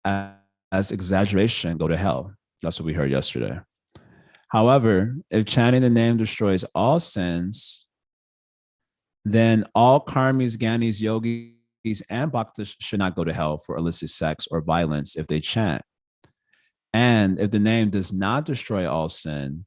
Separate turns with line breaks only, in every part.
as exaggeration go to hell. That's what we heard yesterday. However, if chanting the name destroys all sins, then all karmis, gyanis, yogis, and bhaktas should not go to hell for illicit sex or violence if they chant. And if the name does not destroy all sin,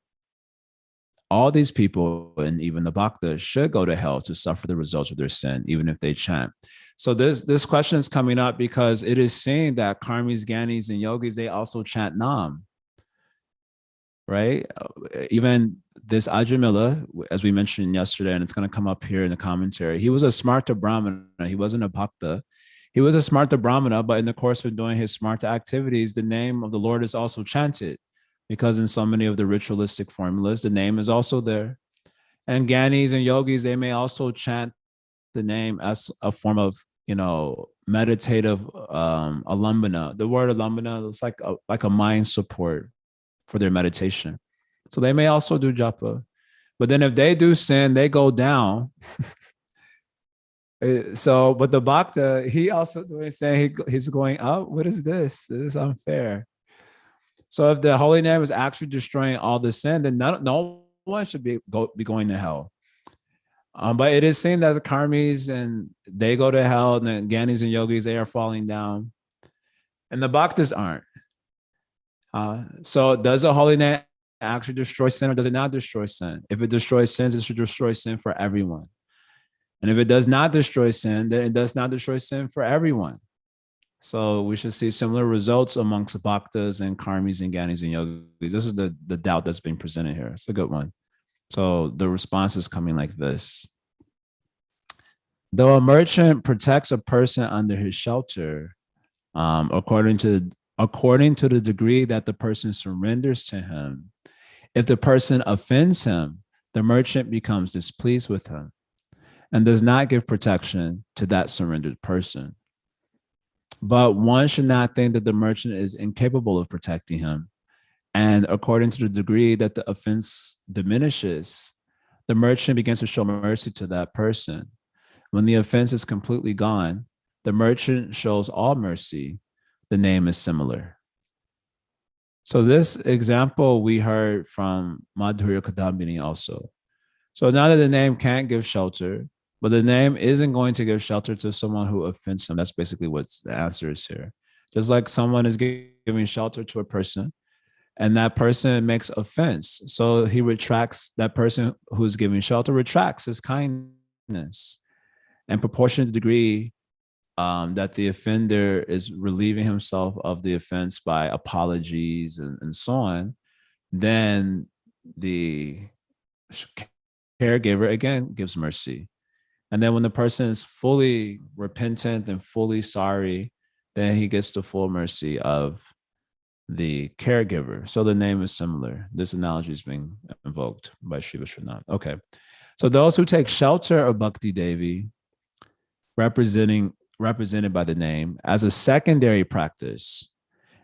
all these people and even the bhaktas should go to hell to suffer the results of their sin, even if they chant. So this question is coming up because it is saying that karmis, gyanis, and yogis, they also chant nam, right? Even this Ajamila, as we mentioned yesterday, and it's going to come up here in the commentary, he was a smarta brahmana. He wasn't a bhakta. He was a smarta brahmana, but in the course of doing his smarta activities, the name of the Lord is also chanted, because in so many of the ritualistic formulas, the name is also there. And gyanis and yogis, they may also chant the name as a form of, meditative alambana. The word alambana is like a mind support for their meditation. So they may also do japa. But then if they do sin, they go down. So, but the bhakta, he also doing saying he's going up. What is this? This is unfair. So if the holy name is actually destroying all the sin, then no one should be going to hell. But it is saying that the karmis and they go to hell, and the gyanis and yogis, they are falling down, and the bhaktas aren't. So does the holy name actually destroy sin, or does it not destroy sin? If it destroys sins, it should destroy sin for everyone. And if it does not destroy sin, then it does not destroy sin for everyone. So we should see similar results amongst bhaktas and karmis and gyanis and yogis. This is the doubt that's being presented here. It's a good one. So the response is coming like this. Though a merchant protects a person under his shelter, according to the degree that the person surrenders to him, if the person offends him, the merchant becomes displeased with him and does not give protection to that surrendered person. But one should not think that the merchant is incapable of protecting him. And according to the degree that the offense diminishes, the merchant begins to show mercy to that person. When the offense is completely gone, the merchant shows all mercy. The name is similar. So this example we heard from Madhurya Kadambini also. So now that the name can't give shelter, but the name isn't going to give shelter to someone who offends him. That's basically what the answer is here. Just like someone is giving shelter to a person, and that person makes offense. So he retracts, that person who's giving shelter retracts his kindness. And proportionate degree that the offender is relieving himself of the offense by apologies and so on, then the caregiver again gives mercy. And then when the person is fully repentant and fully sorry, then he gets the full mercy of the caregiver. So the name is similar. This analogy is being invoked by Sri Vishwanath. Okay. So those who take shelter of Bhakti Devi, represented by the name, as a secondary practice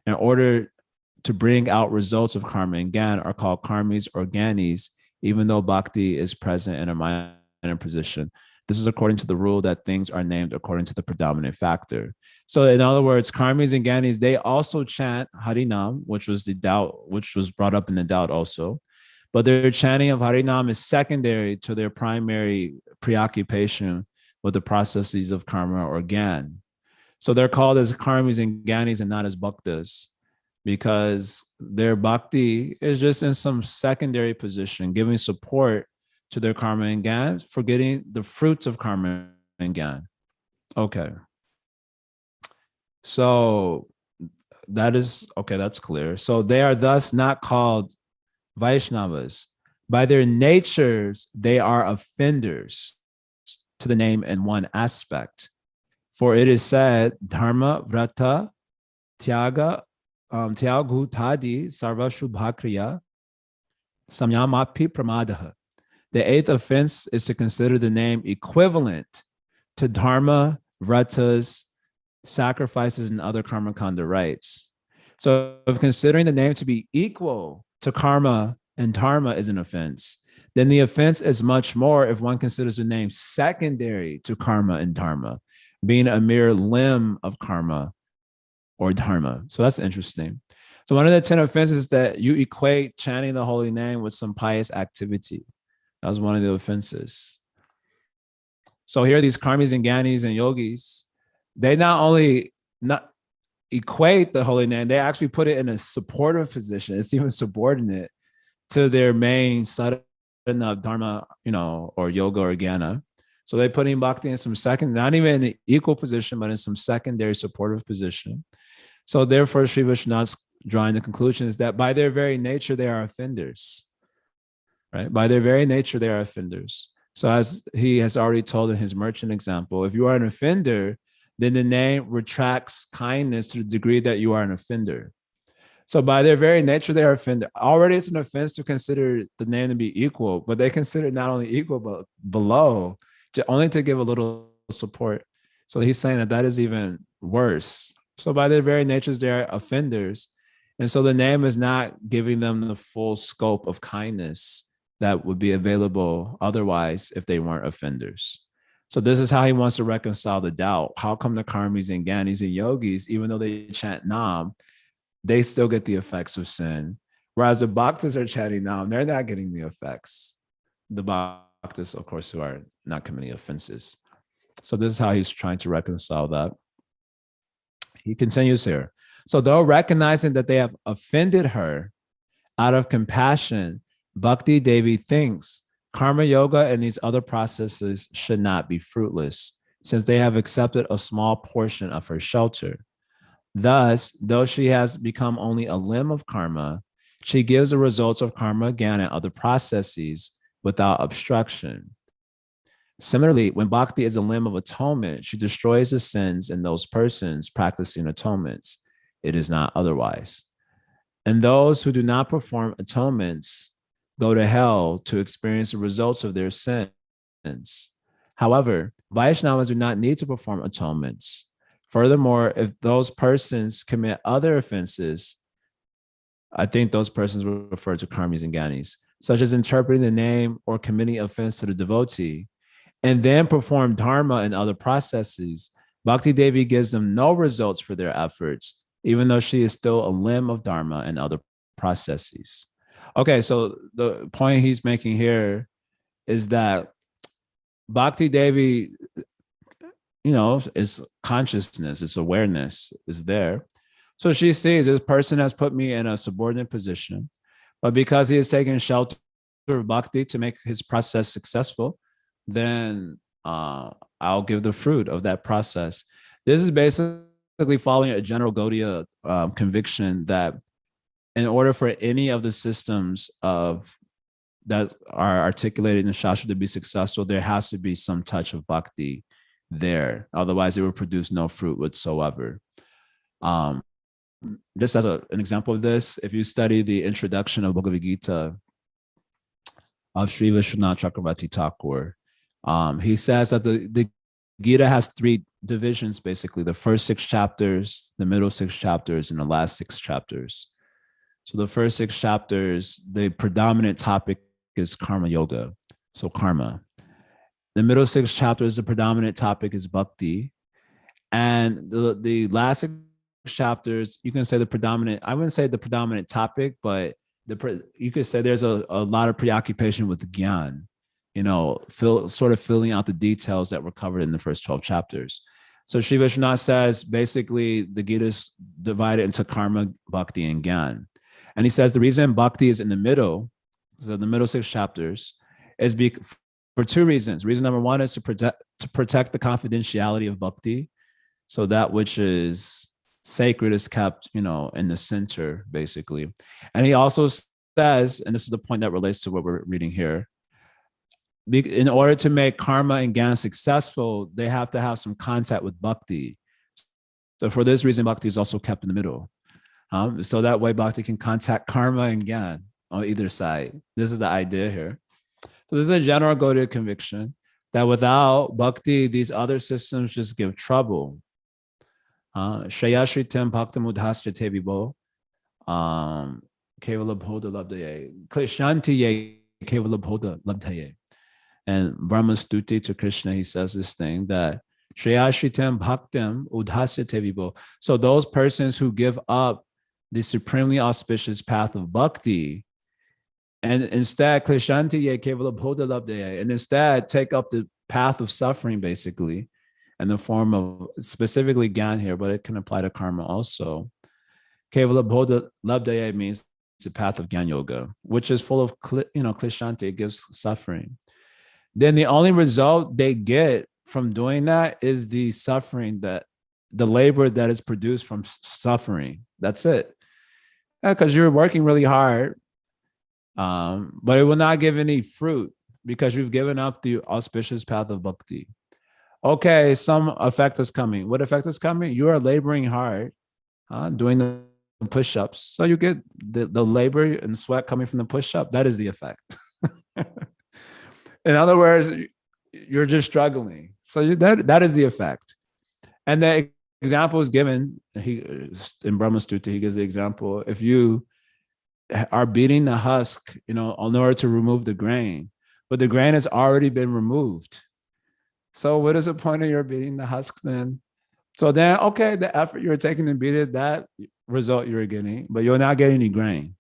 in order to bring out results of karma and gyan, are called karmis or gyanis, even though bhakti is present in a minor position. This is according to the rule that things are named according to the predominant factor. So in other words, karmis and gyanis, they also chant Harinam, which was brought up in the doubt also. But their chanting of Harinam is secondary to their primary preoccupation with the processes of karma or gyan. So they're called as karmis and gyanis and not as bhaktas, because their bhakti is just in some secondary position, giving support to their karma and gyan, forgetting the fruits of karma and gyan. Okay. So that's clear. So they are thus not called Vaishnavas. By their natures, they are offenders to the name in one aspect. For it is said, Dharma, Vrata, Tyaga, Tyagutadi, Sarva Shubhakriya, Samyamapi Pramadaha. The eighth offense is to consider the name equivalent to dharma, vratas, sacrifices, and other karma kanda rites. So if considering the name to be equal to karma and dharma is an offense, then the offense is much more if one considers the name secondary to karma and dharma, being a mere limb of karma or dharma. So that's interesting. So one of the 10 offenses is that you equate chanting the holy name with some pious activity. That was one of the offenses. So here, these karmis and gyanis and yogis, they not only not equate the holy name, they actually put it in a supportive position. It's even subordinate to their main sadhana of dharma, or yoga or jnana. So they put in bhakti in some second, not even in an equal position, but in some secondary supportive position. So therefore, Sri Vishnu's drawing the conclusion is that by their very nature, they are offenders, right? By their very nature, they are offenders. So as he has already told in his merchant example, if you are an offender, then the name retracts kindness to the degree that you are an offender. So by their very nature, they are offended. Already it's an offense to consider the name to be equal, but they consider not only equal, but below, only to give a little support. So he's saying that is even worse. So by their very natures, they are offenders. And so the name is not giving them the full scope of kindness that would be available otherwise if they weren't offenders. So this is how he wants to reconcile the doubt. How come the karmis and gyanis and yogis, even though they chant Nam, they still get the effects of sin, whereas the bhaktas are chanting Nam, they're not getting the effects. The bhaktas, of course, who are not committing offenses. So this is how he's trying to reconcile that. He continues here. So though recognizing that they have offended her, out of compassion, Bhakti Devi thinks karma yoga and these other processes should not be fruitless, since they have accepted a small portion of her shelter. Thus, though she has become only a limb of karma, she gives the results of karma again and other processes without obstruction. Similarly, when bhakti is a limb of atonement, she destroys the sins in those persons practicing atonements. It is not otherwise. And those who do not perform atonements go to hell to experience the results of their sins. However, Vaishnavas do not need to perform atonements. Furthermore, if those persons commit other offenses, I think those persons will refer to karmis and gyanis, such as interpreting the name or committing offense to the devotee, and then perform dharma and other processes, Bhakti Devi gives them no results for their efforts, even though she is still a limb of dharma and other processes. Okay, so the point he's making here is that Bhakti Devi, is consciousness, it's awareness is there. So she sees this person has put me in a subordinate position, but because he has taken shelter of bhakti to make his process successful, then I'll give the fruit of that process. This is basically following a general Gaudiya conviction that in order for any of the systems that are articulated in the Shastra to be successful, there has to be some touch of bhakti there. Otherwise, it will produce no fruit whatsoever. Just as an example of this, if you study the introduction of Bhagavad Gita of Sri Vishwanath Chakravarti Thakur, he says that the Gita has three divisions, basically: the first 6 chapters, the middle 6 chapters, and the last 6 chapters. So the first 6 chapters, the predominant topic is karma yoga, so karma. The middle 6 chapters, the predominant topic is bhakti. And the last 6 chapters, you can say I wouldn't say the predominant topic, but you could say there's a lot of preoccupation with gyan, sort of filling out the details that were covered in the first 12 chapters. So Sri Vishwanath says, basically, the Gita is divided into karma, bhakti, and gyan. And he says the reason bhakti is in the middle, so the middle 6 chapters, is for 2 reasons. Reason number 1 is to protect the confidentiality of bhakti. So that which is sacred is kept, in the center, basically. And he also says, and this is the point that relates to what we're reading here, in order to make karma and jnana successful, they have to have some contact with bhakti. So for this reason, bhakti is also kept in the middle. So that way bhakti can contact karma and jnana on either side. This is the idea here. So this is a general Gaudiya conviction that without bhakti, these other systems just give trouble. Shayashritam bhaktamudhasya tevibo kevala bhoda labdaye krishantiye kevala bhoda labdaye. And Brahma Stuti to Krishna, he says this thing that Shreyashitam bhaktam udhasyate vibo. So those persons who give up the supremely auspicious path of bhakti and instead klishantiye kevala bodhalabdeye, and instead take up the path of suffering, basically, in the form of specifically Gyan here, but it can apply to karma also. Kevala bodhalabdeye means the path of Gyan yoga, which is full of klishanti, it gives suffering. Then the only result they get from doing that is the suffering, that the labor that is produced from suffering. That's it. Because you're working really hard, but it will not give any fruit because you've given up the auspicious path of bhakti. Okay, some effect is coming. What effect is coming? You are laboring hard, doing the push-ups. So you get the labor and sweat coming from the push-up. That is the effect. In other words, you're just struggling. So that is the effect. And the example is given. In Brahma Stuti, he gives the example. If you are beating the husk, in order to remove the grain, but the grain has already been removed. So what is the point of your beating the husk then? So then, okay, the effort you're taking to beat it, that result you're getting, but you're not getting any grain.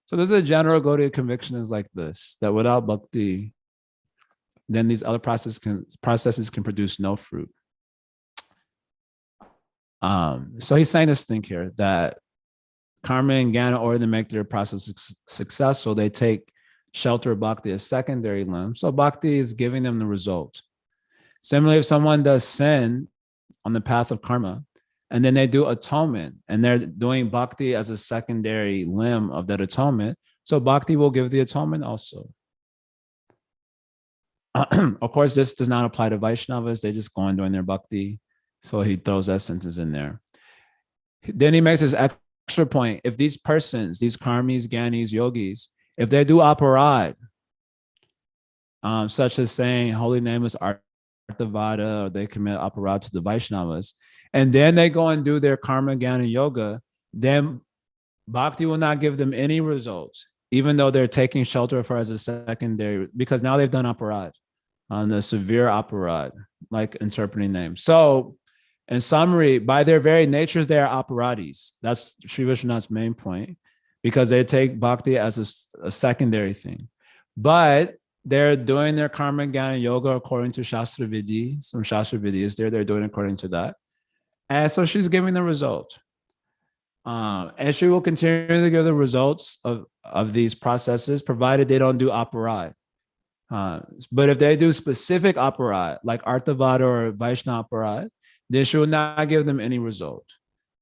So there's a general Gaudiya conviction is like this, that without bhakti, then these other processes can produce no fruit. So he's saying this thing here, that karma and jnana, in order to make their process successful, they take shelter of bhakti as secondary limb. So bhakti is giving them the result. Similarly, if someone does sin on the path of karma, and then they do atonement, and they're doing bhakti as a secondary limb of that atonement, so bhakti will give the atonement also. Of course, this does not apply to Vaishnavas. They just go on doing their bhakti. So he throws that sentence in there. Then he makes this extra point. If these persons, these karmis, gyanis, yogis, if they do aparad, such as saying holy name is Arthavada, or they commit aparad to the Vaishnavas, and then they go and do their karma, jnana, yoga, then bhakti will not give them any results, even though they're taking shelter for as a secondary, because now they've done aparad, on the severe aparad, like interpreting names. So in summary, by their very natures, they are aparadis. That's Sri Vishwanath's main point, because they take bhakti as a secondary thing. But they're doing their karma, jnana, yoga according to Shastra Vidhi. Some Shastra Vidhi is there. They're doing according to that. And so she's giving the result. And she will continue to give the results of these processes, provided they don't do aparad. But if they do specific aparad, like Arthavada or Vaishnava aparad, then she will not give them any result.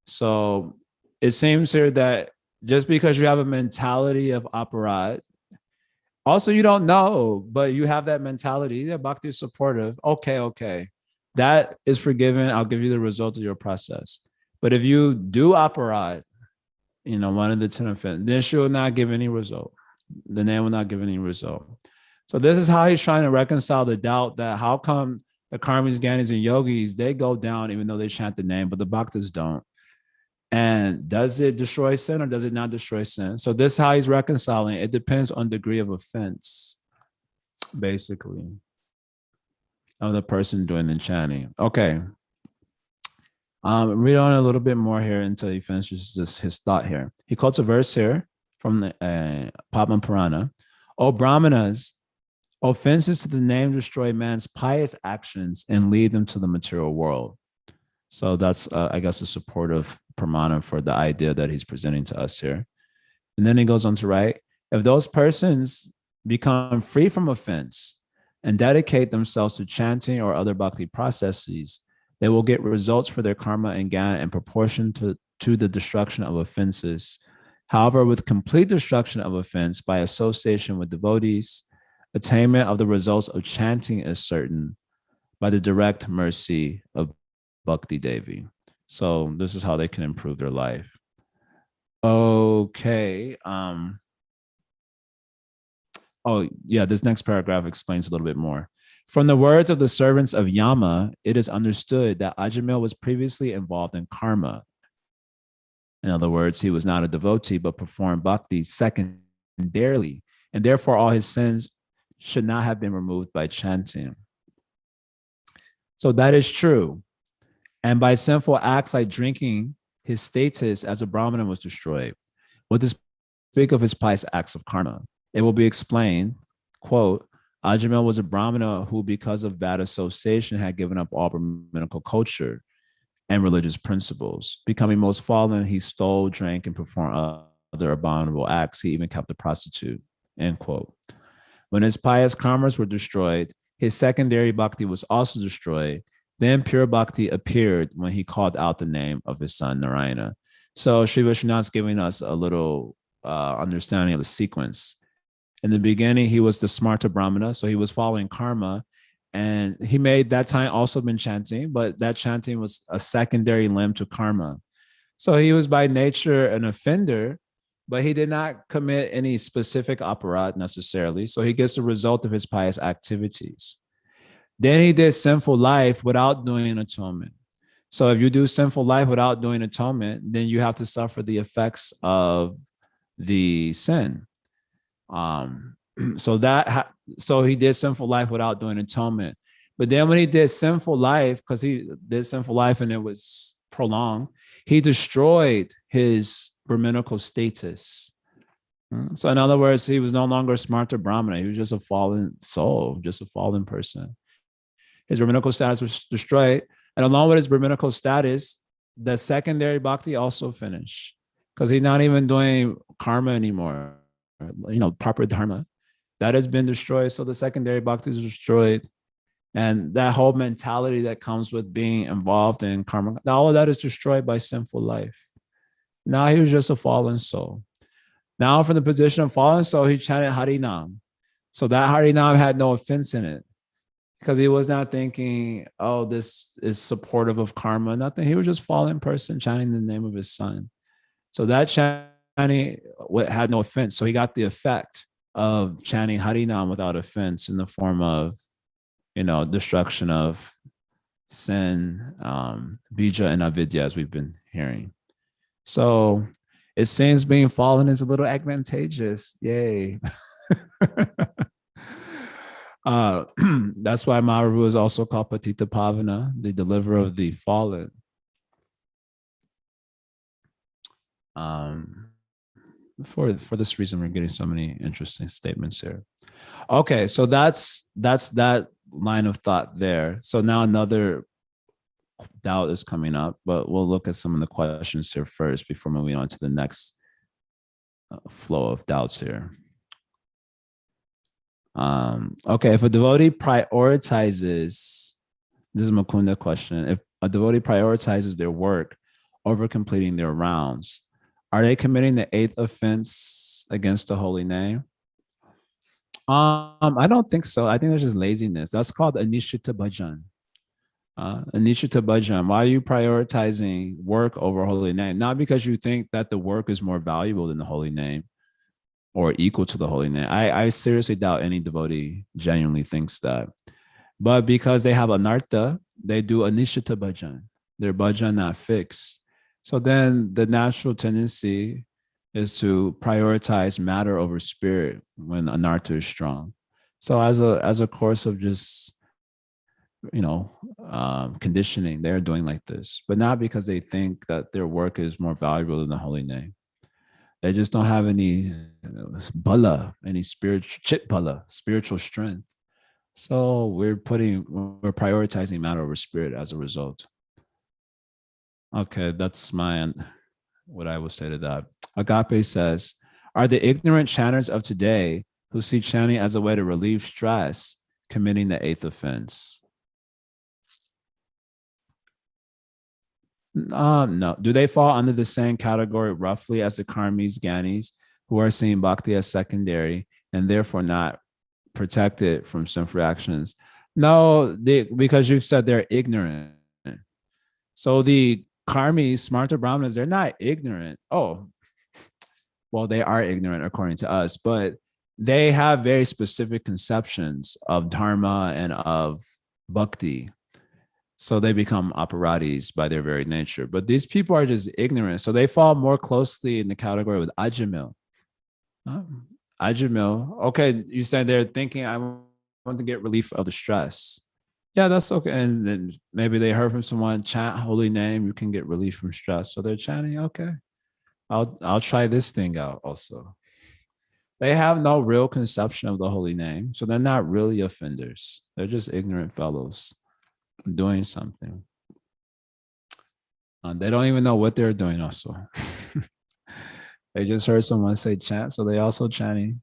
So it seems here that just because you have a mentality of aparad, also you don't know, but you have that mentality, yeah, bhakti is supportive. Okay. That is forgiven. I'll give you the result of your process. But if you do aparad, one of the 10 offenses, then she will not give any result. The name will not give any result. So this is how he's trying to reconcile the doubt that how come the karmis, gyanis, and yogis, they go down even though they chant the name, but the bhaktas don't. And does it destroy sin or does it not destroy sin? So this is how he's reconciling. It depends on degree of offense, basically, of the person doing the chanting. Okay. Read on a little bit more here until he finishes his thought here. He quotes a verse here from the Padma Purana. O Brahmanas, offenses to the name destroy man's pious actions and lead them to the material world. So that's, I guess, a supportive pramana for the idea that he's presenting to us here. And then he goes on to write, if those persons become free from offense and dedicate themselves to chanting or other bhakti processes, they will get results for their karma and jnana in proportion to the destruction of offenses. However, with complete destruction of offense by association with devotees, attainment of the results of chanting is certain by the direct mercy of Bhakti Devi. So this is how they can improve their life. Okay. This next paragraph explains a little bit more. From the words of the servants of Yama, it is understood that Ajamil was previously involved in karma. In other words, he was not a devotee, but performed bhakti secondarily, and therefore all his sins should not have been removed by chanting. So that is true. And by sinful acts like drinking, his status as a Brahmana was destroyed. What to speak of his pious acts of karma? It will be explained, quote, Ajamil was a Brahmana who, because of bad association, had given up all Brahminical culture and religious principles. Becoming most fallen, he stole, drank, and performed other abominable acts. He even kept a prostitute, end quote. When his pious karmas were destroyed, his secondary bhakti was also destroyed. Then pure bhakti appeared when he called out the name of his son Narayana. So Sri Vishwanath is giving us a little understanding of the sequence. In the beginning, he was the smarta brahmana, so he was following karma, and he made that time also been chanting, but that chanting was a secondary limb to karma. So he was by nature an offender, but he did not commit any specific aparat necessarily. So he gets the result of his pious activities. Then he did sinful life without doing atonement. So if you do sinful life without doing atonement, then you have to suffer the effects of the sin. Um, so he did sinful life without doing atonement. But then when he did sinful life, because he did sinful life and it was prolonged, he destroyed his Brahminical status. So in other words, he was no longer a smarta Brahmana. He was just a fallen soul, just a fallen person. His Brahminical status was destroyed. And along with his Brahminical status, the secondary bhakti also finished because he's not even doing karma anymore, proper dharma. That has been destroyed. So the secondary bhakti is destroyed. And that whole mentality that comes with being involved in karma, all of that is destroyed by sinful life. Now he was just a fallen soul. Now from the position of fallen soul, he chanted Harinam. So that Harinam had no offense in it because he was not thinking, oh, this is supportive of karma, nothing. He was just fallen person chanting the name of his son. So that chanting had no offense. So he got the effect of chanting Harinam without offense in the form of, destruction of sin, bija and avidya, as we've been hearing. So it seems being fallen is a little advantageous. Yay. That's why Mahaprabhu is also called Patita Pavana, the deliverer of the fallen. For this reason, we're getting so many interesting statements here. Okay, so that's that line of thought there. So now another doubt is coming up, but we'll look at some of the questions here first before moving on to the next flow of doubts here. Okay, if a devotee prioritizes, this is a Mukunda question, if a devotee prioritizes their work over completing their rounds, are they committing the 8th offense against the holy name? I don't think so. I think that's just laziness. That's called Anishita Bhajan. Anishita Bhajan. Why are you prioritizing work over holy name? Not because you think that the work is more valuable than the holy name or equal to the holy name. I seriously doubt any devotee genuinely thinks that. But because they have anartha, they do Anishita Bhajan. Their bhajan not fixed. So then the natural tendency is to prioritize matter over spirit when anartha is strong. So as a course of just conditioning, they're doing like this, but not because they think that their work is more valuable than the holy name. They just don't have any bala, any spiritual strength. So we're prioritizing matter over spirit as a result. Okay, that's what I will say to that. Agape says, are the ignorant chanters of today who see chanting as a way to relieve stress committing the 8th offense? No. Do they fall under the same category roughly as the karmis, gyanis, who are seeing bhakti as secondary and therefore not protected from sinful actions? No, because you've said they're ignorant. So the karmis, smarta brahmanas, they're not ignorant. Oh, well, they are ignorant according to us, but they have very specific conceptions of dharma and of bhakti. So they become operatis by their very nature. But these people are just ignorant. So they fall more closely in the category with Ajamil. Ajamil, okay, you said they're thinking, I want to get relief of the stress. Yeah, that's okay. And then maybe they heard from someone chant holy name, you can get relief from stress. So they're chanting, okay, I'll try this thing out also. They have no real conception of the holy name. So they're not really offenders. They're just ignorant fellows doing something. They don't even know what they're doing also. They just heard someone say chant, so they also chanting.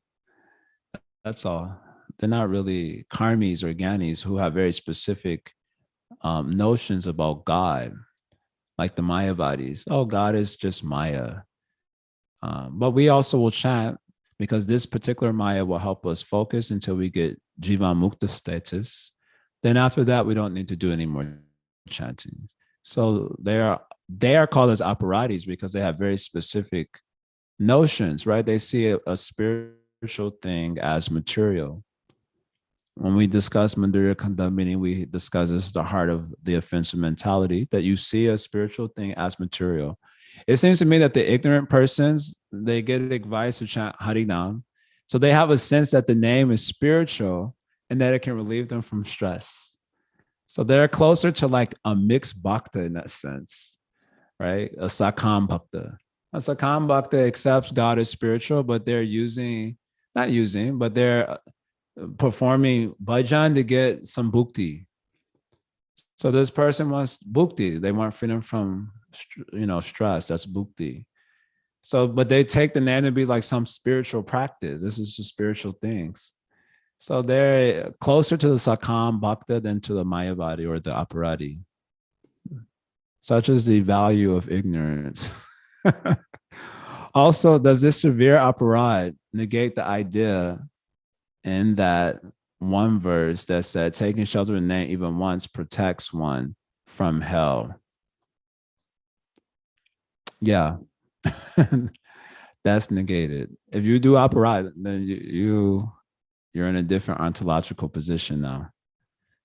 That's all. They're not really karmis or gyanis who have very specific notions about God, like the Mayavadis. Oh, God is just Maya. But we also will chant because this particular Maya will help us focus until we get Jiva Mukta status. Then after that, we don't need to do any more chanting. So they are called as operatis because they have very specific notions, right? They see a spiritual thing as material. When we discuss Mandurya Kanda, meaning we discuss this is the heart of the offensive mentality, that you see a spiritual thing as material. It seems to me that the ignorant persons, they get advice to chant Harinam. So they have a sense that the name is spiritual and that it can relieve them from stress. So they're closer to like a mixed bhakta in that sense, right? A Sakam bhakta. A Sakam bhakta accepts God as spiritual, but they're not using, but they're performing bhajan to get some bhukti. So this person wants bhukti. They want freedom from stress. That's bhukti. So, but they take the name to be like some spiritual practice. This is just spiritual things. So they're closer to the Sakam Bhakta than to the Mayavadi or the Aparadi. Such is the value of ignorance. Also, does this severe aparad negate the idea in that one verse that said, taking shelter in the name even once protects one from hell? Yeah. That's negated. If you do aparad, then you're in a different ontological position now.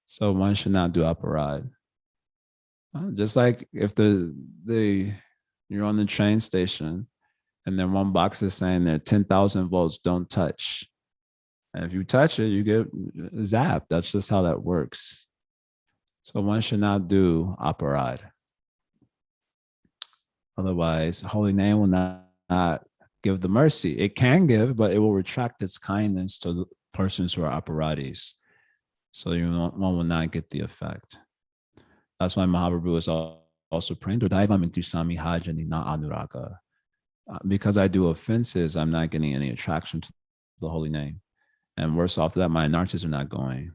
So one should not do aparad. Just like if the you're on the train station and then one box is saying there 10,000 volts, don't touch. And if you touch it, you get zapped. That's just how that works. So one should not do aparad. Otherwise, holy name will not give the mercy. It can give, but it will retract its kindness to the persons who are aparadis. So one will not get the effect. That's why Mahaprabhu is also praying, anuraga. Because I do offenses, I'm not getting any attraction to the holy name. And worse off to that, my anarchas are not going.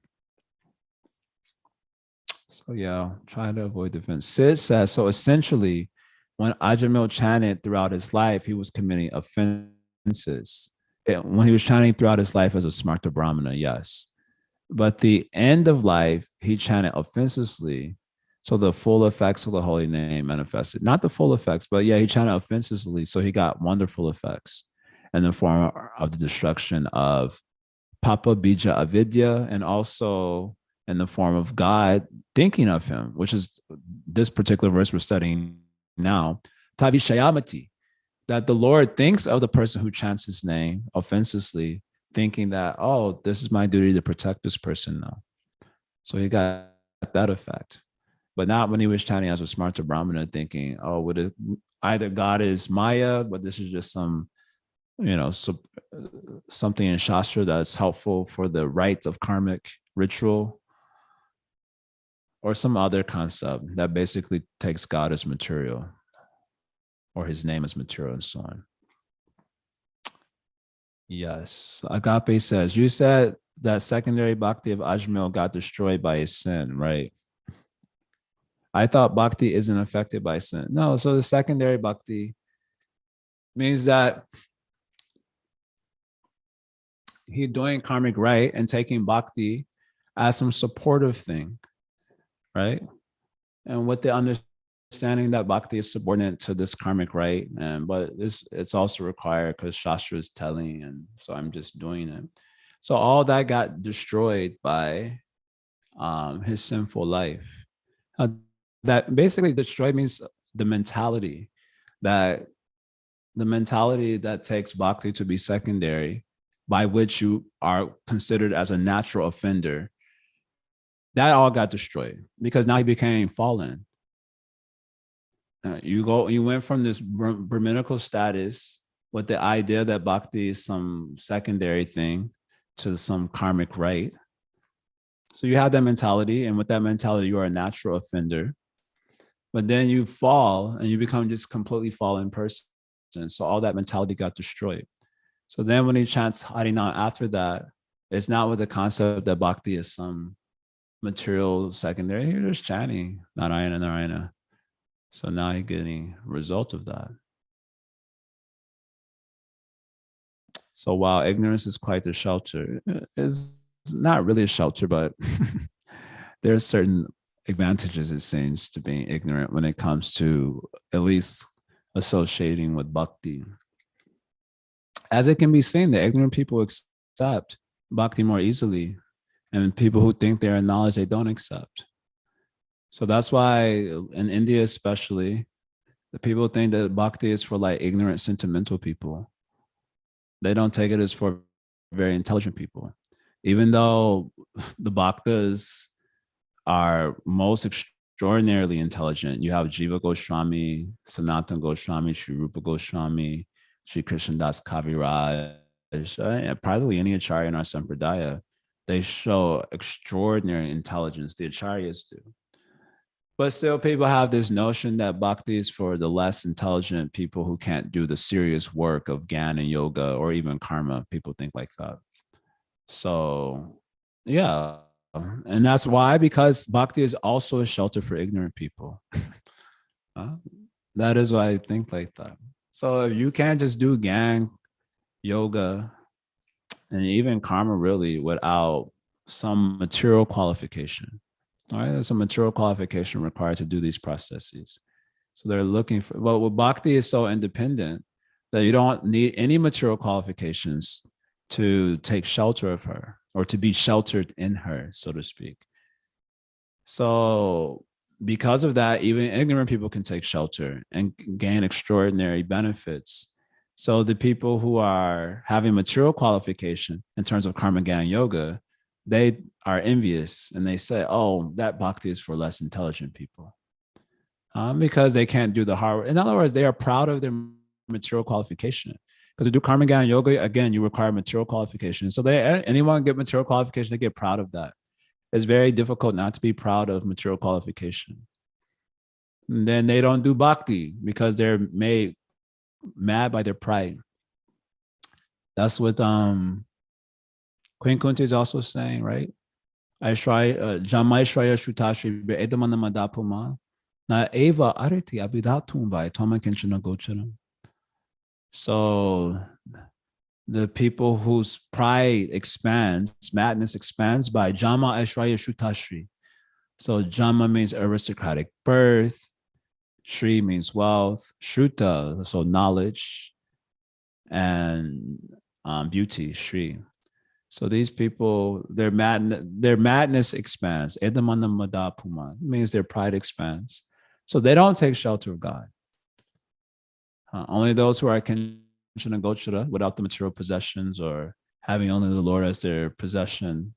So yeah, try to avoid defense. Sid says, so essentially, when Ajamil chanted throughout his life, he was committing offenses. When he was chanting throughout his life as a Smarta Brahmana, yes. But the end of life, he chanted offensively. So the full effects of the holy name manifested. Not the full effects, but yeah, he chanted offensively. So he got wonderful effects in the form of the destruction of Papa Bija Avidya and also in the form of God thinking of him, which is this particular verse we're studying now. Tavishayamati, that the Lord thinks of the person who chants his name offensively, thinking that, oh, this is my duty to protect this person now. So he got that effect. But not when he was chanting as a Smarta Brahmana, thinking, oh, either God is Maya, but this is just some, something in Shastra that's helpful for the rite of karmic ritual, or some other concept that basically takes God as material or his name as material and so on. Yes. Agape says, you said that secondary bhakti of Ajmil got destroyed by his sin, right? I thought bhakti isn't affected by sin. No, so the secondary bhakti means that he's doing karmic right and taking bhakti as some supportive thing, right? And with the understanding that bhakti is subordinate to this karmic right, but it's also required because Shastra is telling, and so I'm just doing it. So all that got destroyed by his sinful life. That basically destroyed means the mentality that takes bhakti to be secondary, by which you are considered as a natural offender, that all got destroyed because now he became fallen. You went from this Brahminical status with the idea that bhakti is some secondary thing to some karmic right. So you have that mentality, and with that mentality, you are a natural offender. But then you fall and you become just completely fallen person. So all that mentality got destroyed. So then when he chants Harinam after that, it's not with the concept that bhakti is some material secondary. You're just chanting Narayana, Narayana. So now you're getting a result of that. So while ignorance is quite a shelter, it's not really a shelter, but there are certain advantages, it seems, to being ignorant when it comes to at least associating with bhakti. As it can be seen, the ignorant people accept bhakti more easily, and people who think they're in knowledge, they don't accept. So that's why in India, especially, the people think that bhakti is for like ignorant, sentimental people. They don't take it as for very intelligent people. Even though the bhaktas are most extraordinarily intelligent. You have Jiva Goswami, Sanatana Goswami, Sri Rupa Goswami, Sri Krishnadas Kaviraj, probably any acharya in our sampradaya. They show extraordinary intelligence. The acharyas do. But still, people have this notion that bhakti is for the less intelligent people who can't do the serious work of Gyan and yoga or even karma. People think like that. So, yeah. And that's why, because bhakti is also a shelter for ignorant people. That is why I think like that. So if you can't just do Gyan, yoga, and even karma really without some material qualification. All right, there's a material qualification required to do these processes. So they're looking for, well, bhakti is so independent that you don't need any material qualifications to take shelter of her or to be sheltered in her, so to speak. So because of that, even ignorant people can take shelter and gain extraordinary benefits. So the people who are having material qualification in terms of karma Gyan yoga, they are envious and they say, oh, that bhakti is for less intelligent people. Because they can't do the hard work. In other words, they are proud of their material qualification. Because to do karma Gyan yoga, again, you require material qualification. So anyone get material qualification, they get proud of that. It's very difficult not to be proud of material qualification. And then they don't do bhakti because they're made mad by their pride. That's what Queen Kunti is also saying, right? Jamai Shraya Shutashri Edamana Madapuma Na Eva Ariti Abidatum by Toma Kinchana Gocharam. So the people whose pride expands, madness expands by Jama Ashraya Shutashri. So Jama means aristocratic birth, Shri means wealth, Shruta, so knowledge, and beauty, Shri. So these people, their madness expands. Edamana Madapuma means their pride expands. So they don't take shelter of God. Only those who are Kinchana Gochara without the material possessions or having only the Lord as their possession,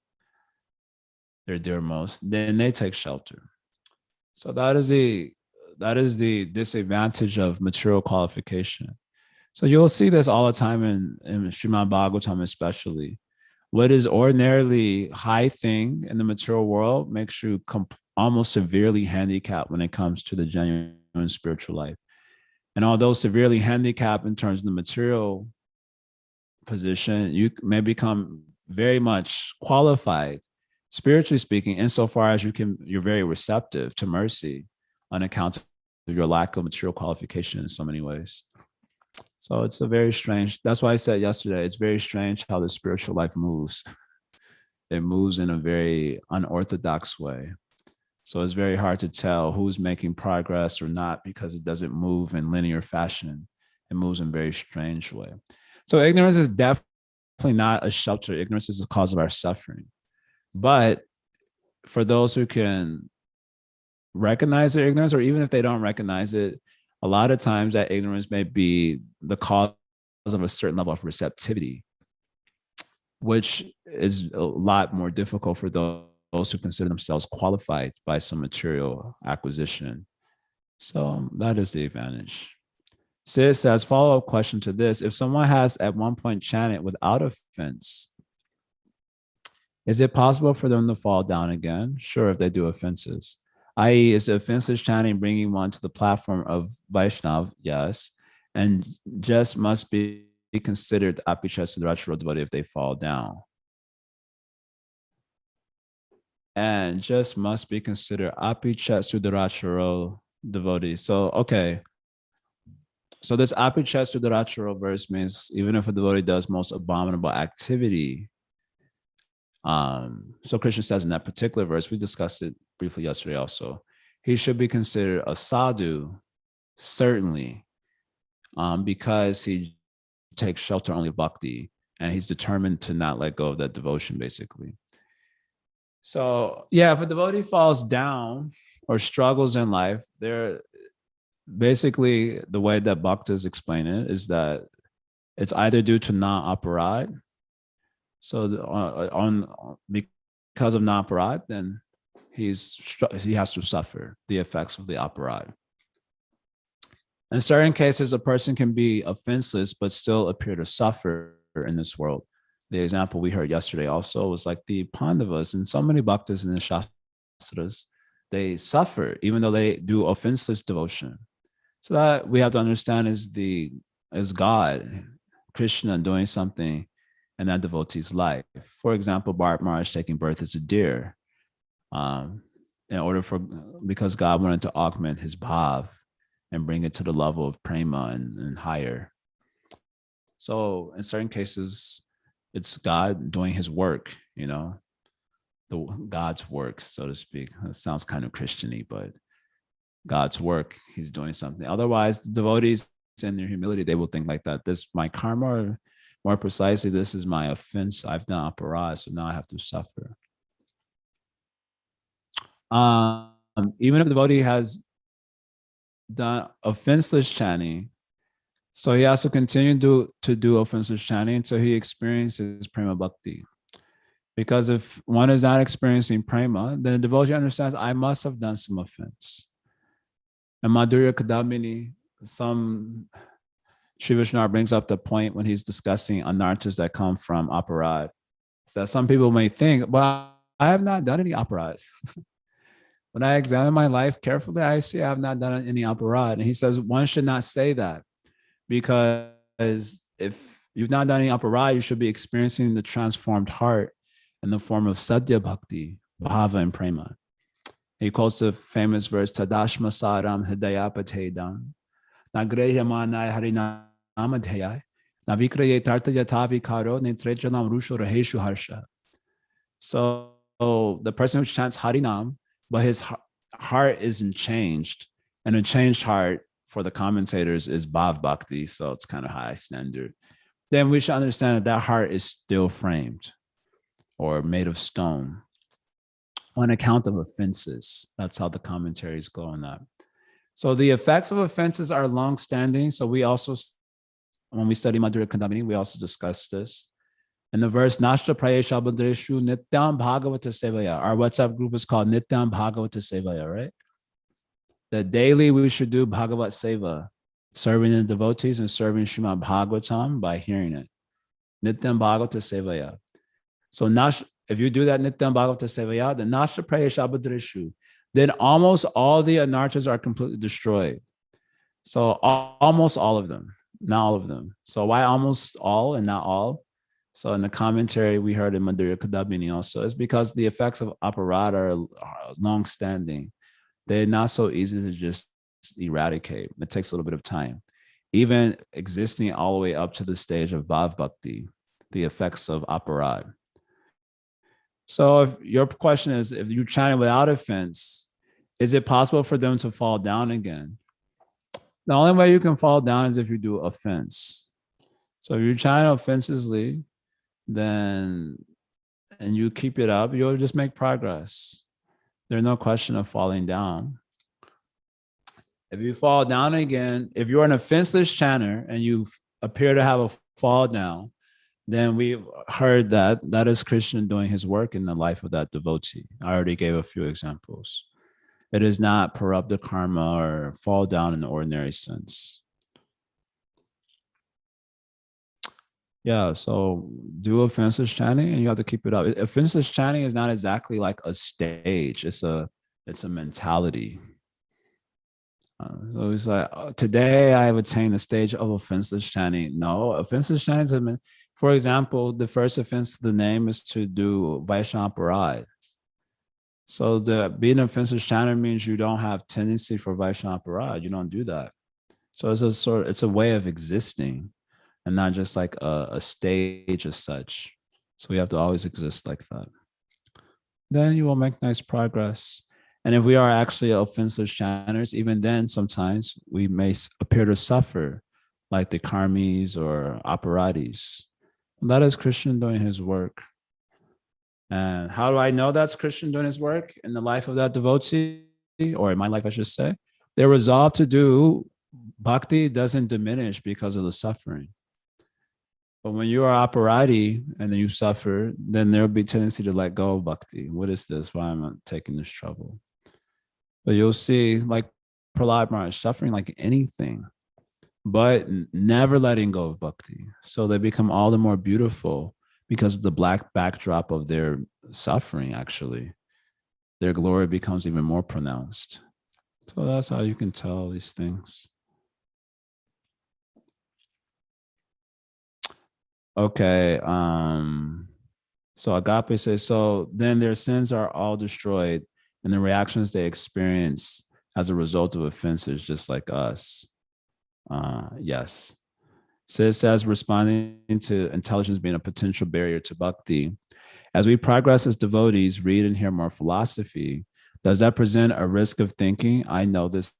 their dearmost, then they take shelter. So that is the disadvantage of material qualification. So you'll see this all the time in Srimad Bhagavatam, especially. What is ordinarily high thing in the material world makes you almost severely handicapped when it comes to the genuine spiritual life. And although severely handicapped in terms of the material position, you may become very much qualified, spiritually speaking, insofar as you're very receptive to mercy on account of your lack of material qualification in so many ways. So it's a very strange, that's why I said yesterday, it's very strange how the spiritual life moves. It moves in a very unorthodox way. So it's very hard to tell who's making progress or not because it doesn't move in linear fashion. It moves in a very strange way. So ignorance is definitely not a shelter. Ignorance is the cause of our suffering. But for those who can recognize their ignorance, or even if they don't recognize it, a lot of times that ignorance may be the cause of a certain level of receptivity, which is a lot more difficult for those who consider themselves qualified by some material acquisition. So that is the advantage. Sid says, follow-up question to this. If someone has at one point chanted without offense, is it possible for them to fall down again? Sure, if they do offenses. I.e., is the offenseless chanting bringing one to the platform of Vaishnav? Yes. And just must be considered apichasudurachara devotee if they fall down. And just must be considered apichasudurachara devotee. So, okay. So this apichasudurachara verse means even if a devotee does most abominable activity, so Krishna says in that particular verse, we discussed it briefly yesterday also, he should be considered a sadhu, certainly, because he takes shelter only of bhakti, and he's determined to not let go of that devotion, basically. So yeah, if a devotee falls down or struggles in life, they're basically, the way that bhaktas explain it is that it's either due to na-aparad. So because of na-aparad, then he has to suffer the effects of the aparad. In certain cases, a person can be offenseless but still appear to suffer in this world. The example we heard yesterday also was like the Pandavas and so many bhaktas in the Shastras, they suffer even though they do offenseless devotion. So that we have to understand is God, Krishna, doing something in that devotee's life. For example, Bharat Maharaj taking birth as a deer, because God wanted to augment his bhav and bring it to the level of prema and higher. So in certain cases, it's God doing his work, God's work, so to speak. It sounds kind of Christian-y, but God's work, he's doing something. Otherwise, the devotees in their humility, they will think like that. This my karma, or more precisely, this is my offense. I've done aparad, so now I have to suffer. Even if the devotee has done offenseless chanting, so he has to continue to do offenseless chanting until he experiences prema bhakti. Because if one is not experiencing prema, then the devotee understands, I must have done some offense. And Madhurya Kadamini, Sri Vishnu brings up the point when he's discussing anarthas that come from aparad, that some people may think, well, I have not done any aparad. When I examine my life carefully, I see I have not done any aparad. And he says one should not say that, because if you've not done any aparad, you should be experiencing the transformed heart in the form of sadhya bhakti, bhava, and prema. He quotes the famous verse, Tadashma Saram Hidayapatedam, Nagrehyamanai Harinamadhyay, Navikraye Tarta Yatavi Karo, Netrejanam Rusho Raheshu Harsha. So the person who chants Harinam, but his heart isn't changed. And a changed heart for the commentators is Bhav Bhakti, so it's kind of high standard. Then we should understand that that heart is still framed or made of stone on account of offenses. That's how the commentaries go on that. So the effects of offenses are long-standing. So we also, when we study Madhurya Kandamini, we also discuss this. In the verse, Nashtra Prayesha Badreshu Nityam Bhagavata Sevaya. Our WhatsApp group is called Nityam Bhagavata Sevaya, right? That daily we should do Bhagavat Seva, serving the devotees and serving Srimad Bhagavatam by hearing it. Nityam Bhagavata Sevaya. So if you do that Nityam Bhagavata Sevaya, the Nashtra Prayesha Badreshu, then almost all the anarthas are completely destroyed. So almost all of them, not all of them. So why almost all and not all? So in the commentary we heard in Madhurya Kadamini also, is because the effects of aparad are long-standing. They're not so easy to just eradicate. It takes a little bit of time. Even existing all the way up to the stage of Bhav Bhakti, the effects of aparad. So if your question is, if you chant without offense, is it possible for them to fall down again? The only way you can fall down is if you do offense. So if you chant offensively, then, and you keep it up, you'll just make progress. There's no question of falling down. If you fall down again, if you're an offenseless chanter and you appear to have a fall down, then we heard that that is Krishna doing his work in the life of that devotee. I already gave a few examples. It is not parabdha karma or fall down in the ordinary sense. Yeah, so do offenseless chanting and you have to keep it up. Offenseless chanting is not exactly like a stage. It's a mentality. So it's like today I have attained the stage of offenseless chanting. No, offenseless chanting is for example, the first offense to the name is to do Vaishnava parade. So the being an offenseless chanter means you don't have tendency for Vaishnava parade. You don't do that. So it's a way of existing and not just like a stage as such. So we have to always exist like that. Then you will make nice progress. And if we are actually offensive chanters, even then, sometimes we may appear to suffer, like the karmis or operatis. And that is Krishna doing his work. And how do I know that's Krishna doing his work in the life of that devotee, or in my life, I should say? Their resolve to do bhakti doesn't diminish because of the suffering. But when you are operati and then you suffer, then there'll be tendency to let go of bhakti. What is this? Why am I taking this trouble? But you'll see, like Prahlad Maharaj, suffering like anything, but never letting go of bhakti. So they become all the more beautiful because of the black backdrop of their suffering, actually. Their glory becomes even more pronounced. So that's how you can tell these things. Okay. So Agape says, so then their sins are all destroyed and the reactions they experience as a result of offenses, just like us. Yes. Sis says, responding to intelligence being a potential barrier to bhakti. As we progress as devotees, read and hear more philosophy, does that present a risk of thinking, I know this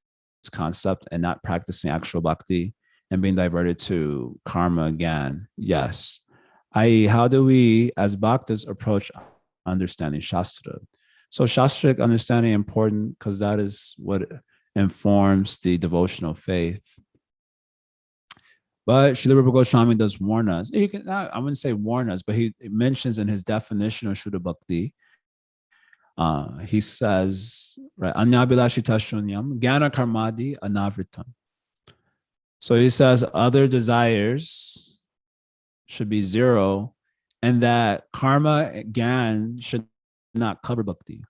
concept and not practicing actual bhakti and being diverted to karma again? Yes. I.e., how do we as bhaktas approach understanding Shastra? So Shastric understanding important because that is what informs the devotional faith. But Srila Rupa Goswami does warn us. He can, I wouldn't say warn us, but he mentions in his definition of Shuddha Bhakti, he says, right, Anyabhilashita shunyam, jnana karmadi anavritam. So he says other desires should be zero, and that karma gyan should not cover bhakti.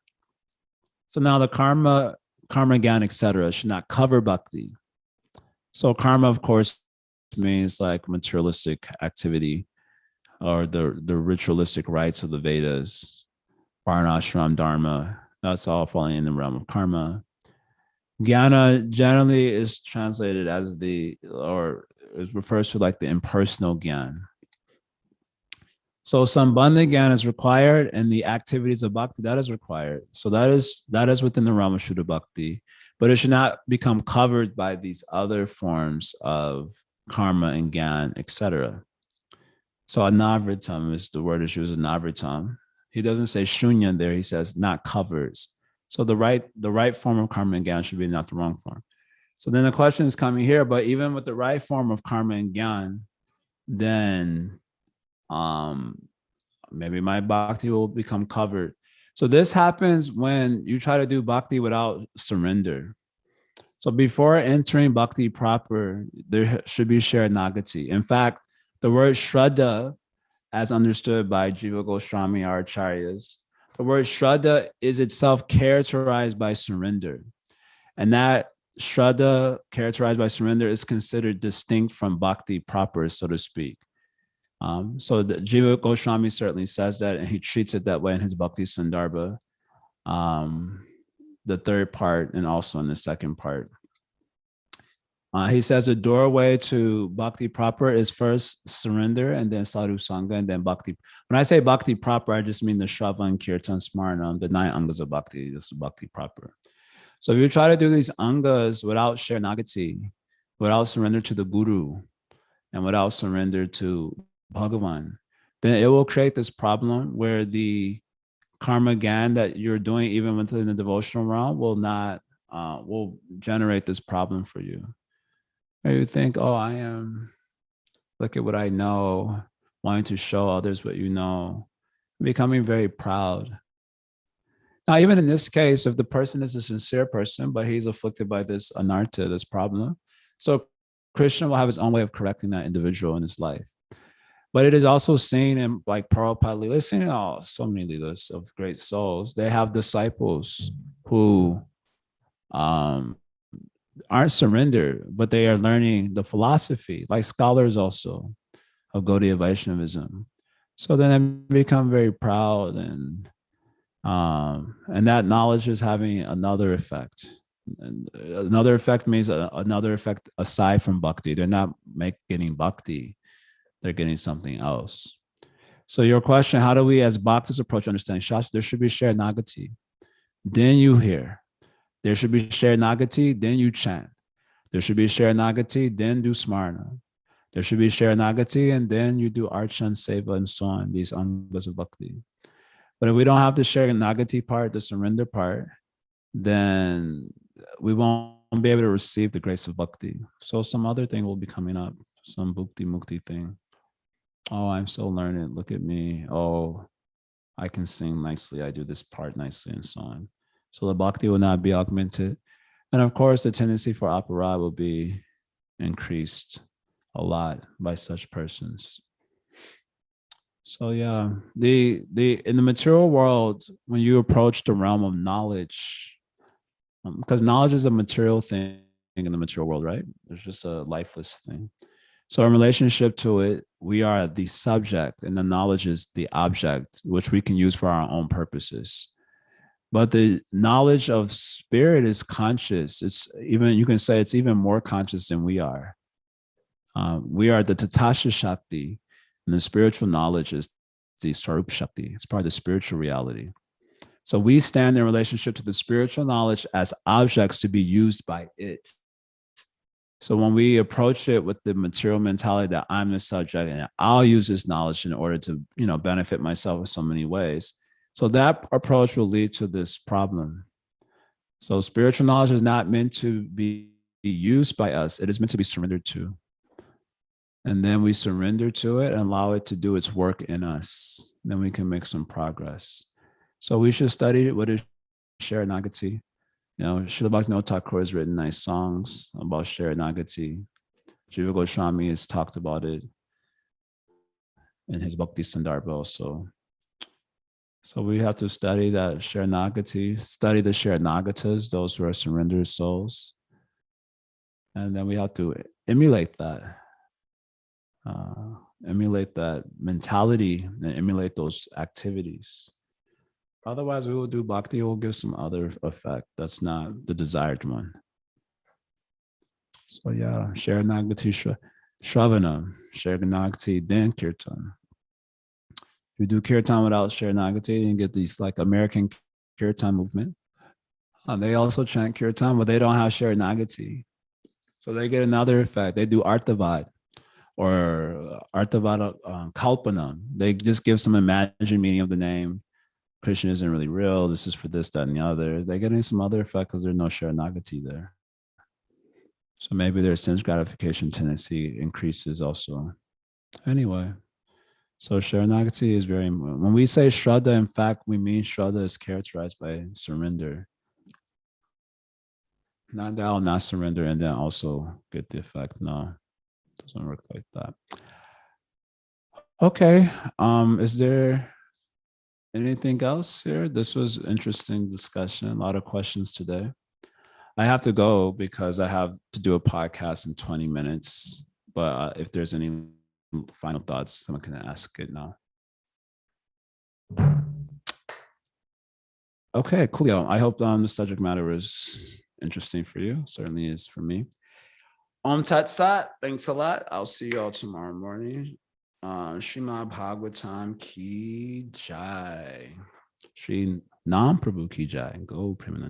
So now the karma gyan, etc., should not cover bhakti. So karma, of course, means like materialistic activity or the ritualistic rites of the Vedas, varnashram, dharma. That's all falling in the realm of karma. Jnana generally is translated as or it refers to like the impersonal gyan. So sambandha gyan is required, and the activities of bhakti, that is required. So that is within the realm of Shuddha Bhakti, but it should not become covered by these other forms of karma and gyan, etc. So anavritam is the word is used, anavritam. He doesn't say shunya there, he says not covers. So the right form of karma and gyan should be not the wrong form. So then the question is coming here, but even with the right form of karma and gyan, then maybe my bhakti will become covered. So this happens when you try to do bhakti without surrender. So before entering bhakti proper, there should be sharanagati. In fact, the word shraddha, as understood by Jiva Goswami, our acharyas, the word shraddha is itself characterized by surrender. And that shraddha characterized by surrender is considered distinct from bhakti proper, so to speak. So the Jiva Goswami certainly says that, and he treats it that way in his Bhakti Sandarbha, the third part and also in the second part. He says the doorway to bhakti proper is first surrender and then sadhu sangha and then bhakti. When I say bhakti proper, I just mean the shravan, kirtan, smaranam, the 9 angas of bhakti. This is bhakti proper. So if you try to do these angas without sharanagati, without surrender to the guru, and without surrender to Bhagavan, then it will create this problem where the karma gyan that you're doing, even within the devotional realm, will generate this problem for you. Or you think, oh, look at what I know. wanting to show others what you know, becoming very proud. Now, even in this case, if the person is a sincere person, but he's afflicted by this anartha, this problem, so Krishna will have his own way of correcting that individual in his life. But it is also seen in like Prabhupada Leela, seen in so many Leelas of great souls. They have disciples who aren't surrendered, but they are learning the philosophy, like scholars also of Gaudiya Vaishnavism. So then they become very proud, and that knowledge is having another effect. And another effect means another effect aside from bhakti. They're not getting bhakti; they're getting something else. So your question: how do we, as bhaktas, approach understanding Shastra? There should be shared nagati. Then you hear. There should be shared nagati. Then you chant. There should be shared nagati. Then do smarna. There should be shared nagati, and then you do archan, seva, and so on. These angas of bhakti. But if we don't have the shared nagati part, the surrender part, then we won't be able to receive the grace of bhakti. So some other thing will be coming up, some bhukti mukti thing. Oh, I'm so learned. Look at me. Oh, I can sing nicely. I do this part nicely, and so on. So the bhakti will not be augmented. And of course, the tendency for aparad will be increased a lot by such persons. So yeah, the in the material world, when you approach the realm of knowledge, because knowledge is a material thing in the material world, right? It's just a lifeless thing. So in relationship to it, we are the subject and the knowledge is the object, which we can use for our own purposes. But the knowledge of spirit is conscious. It's even, you can say it's even more conscious than we are. We are the Tatasha Shakti, and the spiritual knowledge is the Swarup Shakti. It's part of the spiritual reality. So we stand in relationship to the spiritual knowledge as objects to be used by it. So when we approach it with the material mentality that I'm the subject and I'll use this knowledge in order to, benefit myself in so many ways. So that approach will lead to this problem. So spiritual knowledge is not meant to be used by us. It is meant to be surrendered to. And then we surrender to it and allow it to do its work in us. Then we can make some progress. So we should study what is Sharanagati. Srila Bhaktivinoda Thakur has written nice songs about Sharanagati. Jiva Goswami has talked about it in his Bhakti Sandarbha also. So we have to study that Sharanagati, study the Sharanagatas, those who are surrendered souls. And then we have to emulate that mentality and emulate those activities. Otherwise, we will do bhakti, it will give some other effect. That's not the desired one. So yeah, Sharanagati Shravana, Sharanagati, then Kirtan. If you do Kirtan without Sharanagati, you get these like American Kirtan movement. They also chant Kirtan, but they don't have Sharanagati. So they get another effect. They do Artavad or Artavada Kalpana. They just give some imagined meaning of the name. Krishna isn't really real. This is for this, that, and the other. They're getting some other effect because there's no Sharanagati there. So maybe their sense gratification tendency increases also. Anyway, so Sharanagati is very important. When we say Shraddha, in fact, we mean Shraddha is characterized by surrender. Not that I'll not surrender and then also get the effect. No, it doesn't work like that. Okay. Is there anything else here? This was interesting discussion. A lot of questions today. I have to go because I have to do a podcast in 20 minutes. But if there's any final thoughts, someone can ask it now. Okay, cool. I hope the subject matter is interesting for you. Certainly is for me. Om Tat Sat. Thanks a lot. I'll see you all tomorrow morning. Srimad Bhagavatam ki jai. Shri Nam Prabhu ki jai. Go Premanand.